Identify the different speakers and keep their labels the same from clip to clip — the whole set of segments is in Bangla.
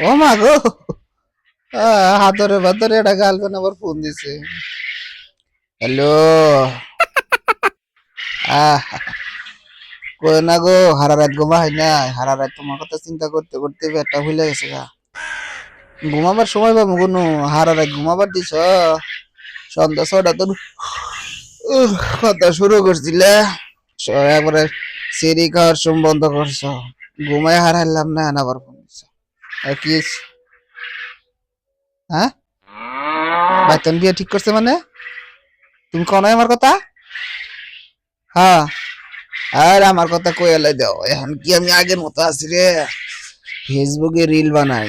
Speaker 1: ও মা গো, হাতরে ভাতরে একটা গার্লফ্রেন্ড আবার ফোন দিছে। হ্যালো, কই না গো, হারা রাত ঘুমা হয় না। হারা রাত তোমার কথা চিন্তা করতে করতে পেটটা ভুলে গেছে গা। ঘুমাবার সময় পাবো কোনো, হারা রাত ঘুমাবার দিছ। সন্ধ্যা ছটা তো কথা শুরু করছিলে, একবারে সিঁড়ি খাওয়ার সময় বন্ধ করছো। ঘুমায় হারাইলাম না, আবার ফোন দিছ। আর কি হ্যাঁ, বাইতন বিয়ে ঠিক করছে মানে? তুমি কো নাই আমার কথা? হ্যাঁ, আর আমার কথা কই এলাই দাও। এখন কি আমি আগের মতো আছি রে? ফেসবুকে রিল বানাই,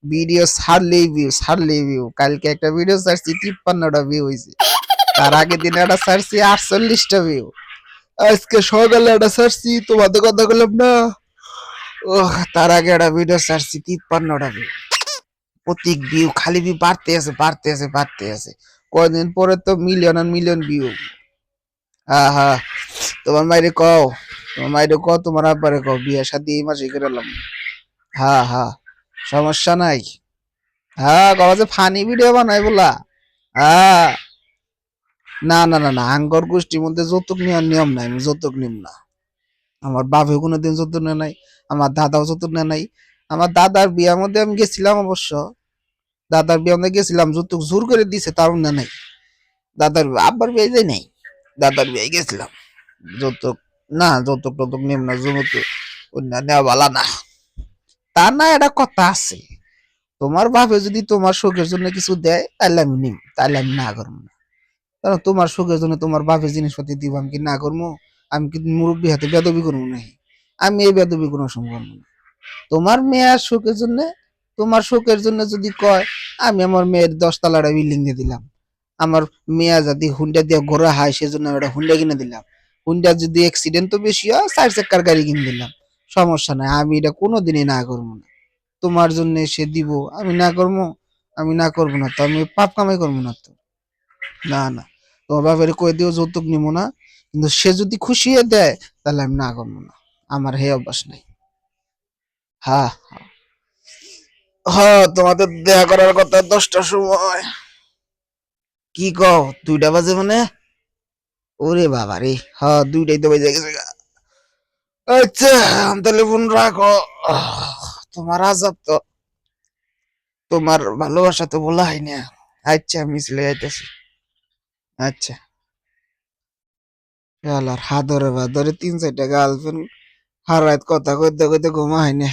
Speaker 1: ভিডিও ছাড়লেই ভিউ। কালকে একটা ভিডিও ছাড়ছি 53টা ভিউ হয়েছে। তার আগের দিন একটা ছাড়ছি 48টা ভিউ। আজকে সকালে একটা ছাড়ছি, তোমাদের কথা বললাম না, ও তার আগে একটা ভিডিও ছাড়ছি 53টা ভিউ। প্রত্যেক ভিউ খালি ভিউ বাড়তে আছে বাড়তে আছে বাড়তে আছে। কয়দিন পরে তো মিলিয়ন আর মিলিয়ন ভিউ। হ্যাঁ হ্যাঁ, তোমার মাইরে কও, তোমার মাইরে কও, তোমার আব্বারে কও বিয়ে শাদী এই মাসে করে এলাম। হ্যাঁ হ্যাঁ, সমস্যা নাই। হ্যাঁ, কবা যে ফানি ভিডিও বানাই বলা। হ্যাঁ, না না না না, আঙ্গর গোষ্ঠীর মধ্যে যৌতুক নেওয়ার নিয়ম নাই, আমি যৌতুক নিম না। আমার বাপে কোনোদিন যৌতুক নেয় নাই, আমার দাদাও যৌতুক নেয় নাই। আমার দাদার বিয়ার মধ্যে আমি গেছিলাম অবশ্য, দাদার বিয়ার মধ্যে গেছিলাম, যৌতুক জোর করে দিছে, তার না নাই। দাদার আব্বার বিয়ে যাই নাই, দাদার বিয়ে গেছিলাম। যৌতুক না, যৌতুক টৌতুক নিম না, যৌতুক অন্য নেওয়া ভালো না। তা না, এটা কথা আছে। তোমার বাপে যদি তোমার শোকের জন্য কিছু দেয় তাহলে আমি নিম, তাহলে আমি না করবো না। কারণ তোমার শোকের জন্য তোমার বাপের জিনিসপাতি দিব, আমি কি না করবো? আমি কি মুরব্বী হাতে বেদবি করবো নাকি? আমি এই বেদবি কোনো সময় করবো না। তোমার মেয়ের শোকের জন্য, তোমার শোকের জন্য যদি কয়, আমি আমার মেয়ের 10 তলাটা বিল্ডিং দিয়ে দিলাম। আমার মেয়া যদি হুন্ডা দিয়ে ঘোরা হয়, সেজন্য আমি একটা হুন্ডা কিনে দিলাম। হুন্ডা যদি অ্যাক্সিডেন্ট তো বেশি হয়, 4 চাকার গাড়ি কিনে দিলাম। সমস্যা নাই, আমি এটা কোনোদিনই না করবো না। তোমার জন্য সে দিব, আমি না করবো? আমি না করবো না তো আমি পাপ কামাই করবো না তো। না না, তোমার বাপের কই দিও যৌতুক নিবো না, কিন্তু সে যদি খুশি হয়ে দেয় তাহলে আমি না করবো না। আমার হে অভ্যাস নাই। হ্যাঁ হ্যাঁ, তোমাদের দেখা করার কথা 10টার সময়। কি কও, 2টা বাজে মানে? ওরে বাবা রে, হ্যাঁ 2টাই তো বেজে গেছে গা। আচ্ছা, তাহলে ফোন রাখো। তোমার আজাব তো, তোমার ভালোবাসা তো বলা হয় না। আচ্ছা, আমি চলে যাইতেছি। আচ্ছা, আর হাদরে ভাদরে 3-4টা গার্লফ্রেন্ড, হার রাত কথা কইতে কইতে ঘুমা হয় না।